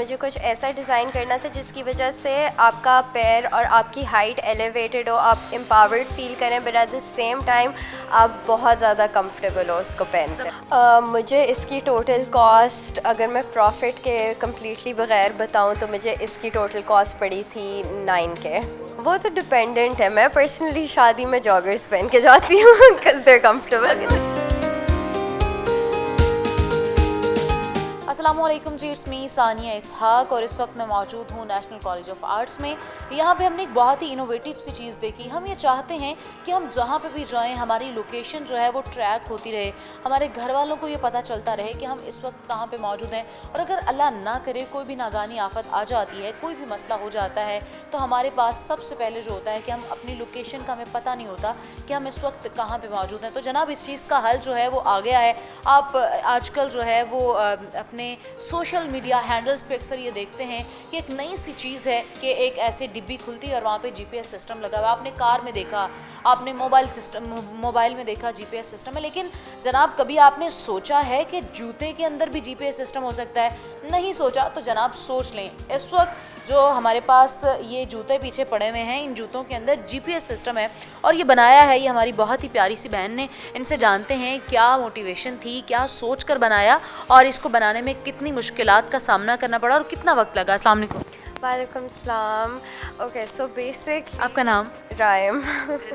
मुझे कुछ ऐसा डिज़ाइन करना था जिसकी वजह से आपका पैर और आपकी हाइट एलिवेटेड हो, आप एम्पावर्ड फील करें, but at the same time आप बहुत ज़्यादा कंफर्टेबल हो उसको पहन कर। मुझे इसकी टोटल कॉस्ट अगर मैं प्रॉफिट के कम्प्लीटली बगैर बताऊं तो मुझे इसकी टोटल कॉस्ट पड़ी थी 9K। वो तो डिपेंडेंट है, मैं पर्सनली शादी में जॉगर्स पहन के जाती हूँ बिकॉज देयर कंफर्टेबल। अस्सलामुअलैकुम जी, इट्स मी सानिया इसहाक और इस वक्त मैं मौजूद हूँ नेशनल कॉलेज ऑफ आर्ट्स में। यहाँ पे हमने एक बहुत ही इनोवेटिव सी चीज़ देखी। हम ये चाहते हैं कि हम जहाँ पे भी जाएं हमारी लोकेशन जो है वो ट्रैक होती रहे, हमारे घर वालों को ये पता चलता रहे कि हम इस वक्त कहाँ पे मौजूद हैं। और अगर अल्लाह ना करे कोई भी नागानी आफत आ जाती है, कोई भी मसला हो जाता है, तो हमारे पास सबसे पहले जो होता है कि हम अपनी लोकेशन का हमें पता नहीं होता कि हम इस वक्त कहाँ पर मौजूद हैं। तो जनाब इस चीज़ का हल जो है वो आ गया है। आप आजकल जो है वो अपने सोशल मीडिया हैंडल्स पे अक्सर ये देखते हैं कि एक नई सी चीज़ है कि एक ऐसी डिब्बी खुलती है और वहाँ पे जीपीएस सिस्टम लगा हुआ है। आपने कार में देखा, आपने मोबाइल में देखा जीपीएस सिस्टम है, लेकिन जनाब कभी आपने सोचा है कि जूते के अंदर भी जीपीएस सिस्टम हो सकता है? नहीं सोचा तो जनाब सोच लें। इस वक्त जो हमारे पास ये जूते पीछे पड़े हुए हैं, इन जूतों के अंदर जीपीएस सिस्टम है और ये बनाया है ये हमारी बहुत ही प्यारी सी बहन ने। इनसे जानते हैं क्या मोटिवेशन थी, क्या सोच कर बनाया और इसको बनाने में कितनी मुश्किलात का सामना करना पड़ा और कितना वक्त लगा। अस्सलाम वालेकुम। वालेकुम सलाम। Okay, so basic. आपका नाम? रायम।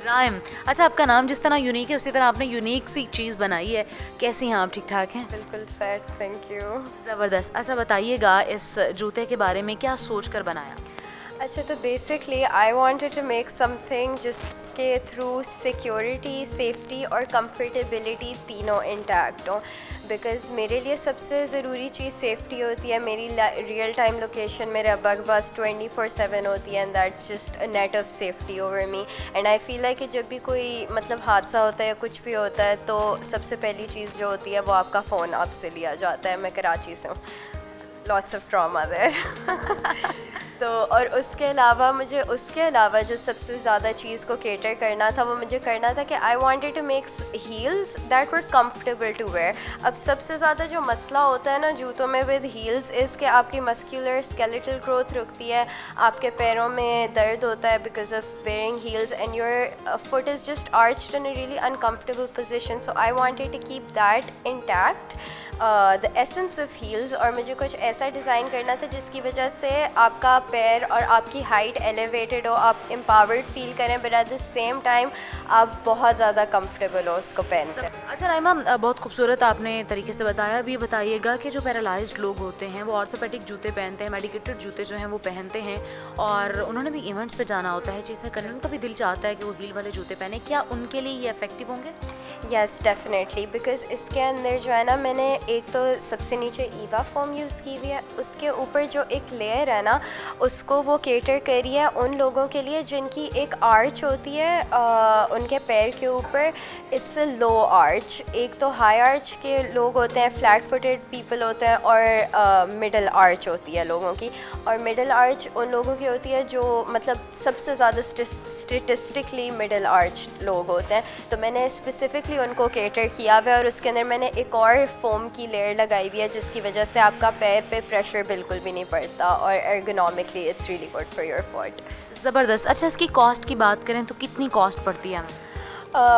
रायम। अच्छा, आपका नाम जिस तरह यूनिक है उसी तरह आपने यूनिक सी चीज़ बनाई है। कैसी हैं आप? ठीक ठाक हैं? बिल्कुल सर, थैंक यू। ज़बरदस्त। अच्छा बताइएगा इस जूते के बारे में क्या सोच कर बनाया? अच्छा, तो basically I wanted to make something जिसके थ्रू सिक्योरिटी, सेफ्टी और कंफर्टेबिलिटी तीनों इंटैक्ट हो। बिकॉज़ मेरे लिए सबसे ज़रूरी चीज़ सेफ्टी होती है। मेरी रियल टाइम लोकेशन मेरे अब्बा के पास 24/7 होती है and that's just a net of safety over me. And I feel like कि जब भी कोई मतलब हादसा होता है या कुछ भी होता है तो सबसे पहली चीज़ जो होती है वो आपका फ़ोन आपसे लिया जाता है। मैं कराची से हूँ, लॉट्स ऑफ ट्रॉमा देयर। तो और उसके अलावा जो सबसे ज़्यादा चीज़ को केटर करना था वो मुझे करना था कि I wanted to make heels that were comfortable to wear. अब सबसे ज़्यादा जो मसला होता है ना जूतों में विद हील्स इज़ कि आपकी मस्कुलर स्केलेटल ग्रोथ रुकती है, आपके पैरों में दर्द होता है because of wearing heels and your foot is just arched in a really uncomfortable position. So I wanted to keep that intact, the essence of heels. और मुझे कुछ ऐसा डिज़ाइन करना था जिसकी वजह से आपका पैर और आपकी हाइट एलिवेटेड हो, आप एम्पावर्ड फील करें, but at the same time आप बहुत ज़्यादा कंफर्टेबल हो उसको पहन कर। अच्छा राइमा, बहुत खूबसूरत आपने तरीके से बताया। अभी बताइएगा कि जो पैरालाइज्ड लोग होते हैं वो ऑर्थोपेडिक जूते पहनते हैं, मेडिकेटेड जूते जो हैं वो पहनते हैं और उन्होंने भी इवेंट्स पे जाना होता है, चीज़ें करने, उनका भी दिल चाहता है कि वो हील वाले जूते पहने। क्या उनके लिए ये इफेक्टिव होंगे? यस डेफिनेटली, बिकॉज़ इसके अंदर जो है ना मैंने एक तो सबसे नीचे ईवा फोम यूज़ की हुई है, उसके ऊपर जो एक लेयर है ना उसको वो केटर करी है उन लोगों के लिए जिनकी एक आर्च होती है उनके पैर के ऊपर। It's a low arch. एक तो हाई आर्च के लोग होते हैं, फ्लैट फुटेड पीपल होते हैं, और मिडल आर्च होती है लोगों की। और मिडल आर्च उन लोगों की होती है जो मतलब सबसे ज़्यादा स्टेटिस्टिकली मिडल आर्च लोग होते हैं। तो मैंने स्पेसिफिकली उनको केटर किया हुआ है और उसके अंदर मैंने एक और फोम की लेयर लगाई हुई है जिसकी वजह से आपका पैर पे प्रेशर बिल्कुल भी नहीं पड़ता और ergonomically it's really good for your foot. ज़बरदस्त। अच्छा, इसकी कॉस्ट की बात करें तो कितनी कॉस्ट पड़ती है हमें?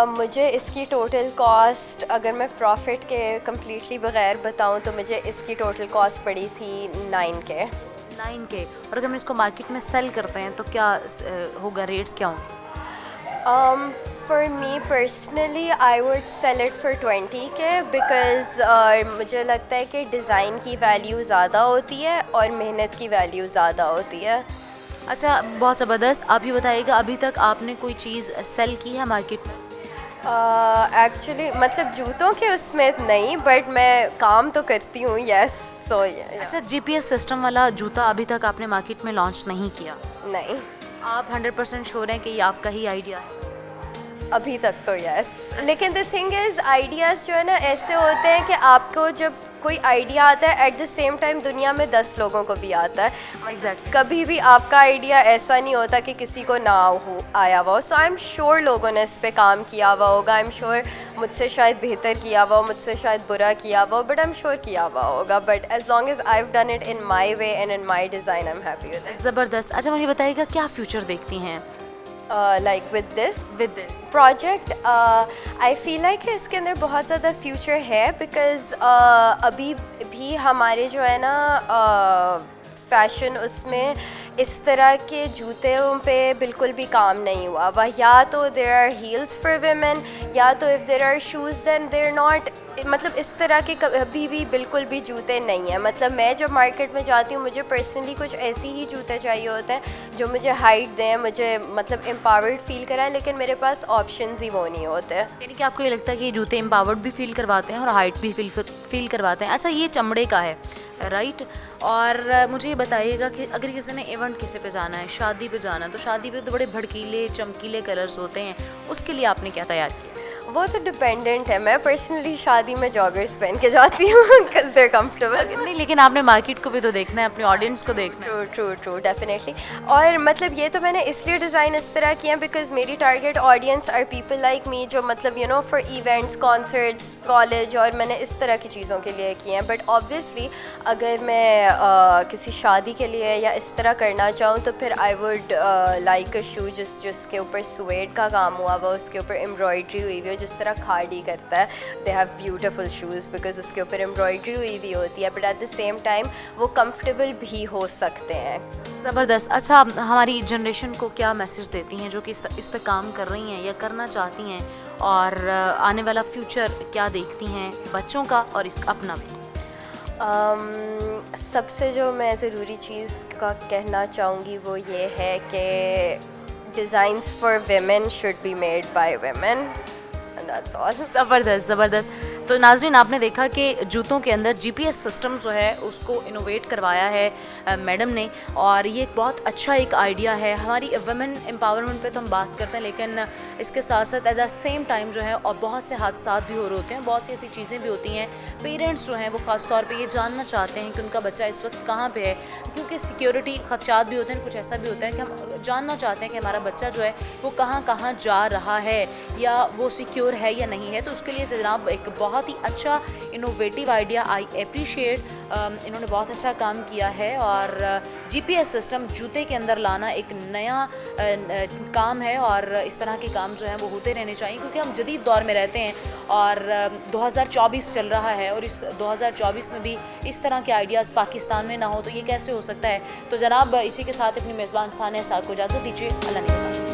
मुझे इसकी टोटल कॉस्ट अगर मैं प्रॉफिट के कम्प्लीटली बगैर बताऊं तो मुझे इसकी टोटल कॉस्ट पड़ी थी 9K। 9K। और अगर हम इसको मार्केट में सेल करते हैं तो क्या होगा, रेट्स क्या होंगे? For me personally, I would sell it for 20K because मुझे लगता है कि डिज़ाइन की वैल्यू ज़्यादा होती है और मेहनत की वैल्यू ज़्यादा होती है। अच्छा, बहुत ज़बरदस्त। आप ये बताइएगा अभी तक आपने कोई चीज़ सेल की है मार्केट में? एक्चुअली मतलब जूतों के उसमें नहीं, बट मैं काम तो करती हूँ। यस, सो अच्छा, जीपीएस सिस्टम वाला जूता अभी तक आपने मार्केट में लॉन्च नहीं किया? नहीं। आप 100% श्योर हैं कि ये आपका ही आइडिया है? अभी तक तो यस, लेकिन द थिंग इज़ आइडियाज़ जो है ना ऐसे होते हैं कि आपको जब कोई आइडिया आता है एट द सेम टाइम दुनिया में 10 लोगों को भी आता है। Exactly. कभी भी आपका आइडिया ऐसा नहीं होता कि किसी को ना हो आया हुआ हो। सो आई एम श्योर लोगों ने इस पे काम किया हुआ होगा। आई एम श्योर मुझसे शायद बेहतर किया हुआ हो, मुझसे शायद बुरा किया हुआ हो, बट आई एम श्योर किया हुआ होगा। But as long as I have done it in my way and in my design I am happy with it. ज़बरदस्त। अच्छा मुझे बताइएगा क्या फ्यूचर देखती हैं like with this project? I feel like इसके अंदर बहुत ज़्यादा फ्यूचर है बिकॉज़ अभी भी हमारे जो है ना फैशन उसमें इस तरह के जूतों पे बिल्कुल भी काम नहीं हुआ हुआ। या तो there are heels for women, या तो if there are shoes then they're not, मतलब इस तरह के कभी भी बिल्कुल भी जूते नहीं हैं। मतलब मैं जब मार्केट में जाती हूँ मुझे पर्सनली कुछ ऐसे ही जूते चाहिए होते हैं जो मुझे हाइट दें, मुझे मतलब एम्पावर्ड फील कराएं, लेकिन मेरे पास ऑप्शंस ही वो नहीं होते। यानी कि आपको ये लगता है कि ये जूते एम्पावर्ड भी फील करवाते हैं और हाइट भी फील करवाते हैं। अच्छा ये चमड़े का है राइट? और मुझे ये बताइएगा कि अगर किसी ने इवेंट किसी पे जाना है, शादी पे जाना है, तो शादी पे तो बड़े भड़कीले चमकीले कलर्स होते हैं, उसके लिए आपने क्या तैयार किया? वो तो डिपेंडेंट है। मैं पर्सनली शादी में जॉगर्स पहन के जाती हूँ बिकॉज देर कंफर्टेबल। नहीं लेकिन आपने मार्केट को भी तो देखना है, अपनी ऑडियंस को देखना है। True definitely. और मतलब ये तो मैंने इसलिए डिज़ाइन इस तरह किया बिकॉज मेरी target audience are people like me जो मतलब you know for events, concerts, college, और मैंने इस तरह की चीज़ों के लिए किए हैं। बट ऑब्वियसली अगर मैं किसी शादी के लिए या इस तरह करना चाहूँ तो फिर आई वुड लाइक अ शू जिसके ऊपर स्वेड का काम हुआ हुआ, उसके ऊपर एम्ब्रॉयड्री हुई हुई, जिस तरह खाड़ी करता है। They have beautiful shoes because उसके ऊपर एम्ब्रॉयड्री हुई भी होती है, but at the same time वो कंफर्टेबल भी हो सकते हैं। ज़बरदस्त। अच्छा आप हमारी जनरेशन को क्या मैसेज देती हैं जो कि इस पे काम कर रही हैं या करना चाहती हैं, और आने वाला फ्यूचर क्या देखती हैं बच्चों का और इसका अपना भी? सबसे जो मैं ज़रूरी चीज़ का कहना चाहूँगी वो ये है कि designs for women should be made by women, and that's all. ज़बरदस्त। तो नाज़रीन आपने देखा कि जूतों के अंदर जीपीएस सिस्टम जो है उसको इनोवेट करवाया है मैडम ने, और ये बहुत अच्छा एक आइडिया है। हमारी वुमेन एम्पावरमेंट पे तो हम बात करते हैं, लेकिन इसके साथ साथ एट द सेम टाइम जो है और बहुत से हादसात भी हो रहे होते हैं, बहुत सी ऐसी चीज़ें भी होती हैं। पेरेंट्स जो हैं वो ख़ास तौर पे ये जानना चाहते हैं कि उनका बच्चा इस वक्त कहाँ पे है, क्योंकि सिक्योरिटी खदशात भी होते हैं। कुछ ऐसा भी होता है कि हम जानना चाहते हैं कि हमारा बच्चा जो है वो कहाँ कहाँ जा रहा है या वो सिक्योर है या नहीं है। तो उसके लिए जनाब एक बहुत ही अच्छा इनोवेटिव आइडिया, आई अप्रिशिएट, इन्होंने बहुत अच्छा काम किया है। और जीपीएस सिस्टम जूते के अंदर लाना एक नया काम है, और इस तरह के काम जो हैं वो होते रहने चाहिए, क्योंकि हम जदीद दौर में रहते हैं और 2024 चल रहा है, और इस 2024 में भी इस तरह के आइडियाज़ पाकिस्तान में ना हो तो ये कैसे हो सकता है। तो जनाब इसी के साथ अपनी मेज़बान सानिया साहब को इजाज़त दीजिए। अल्लाह ने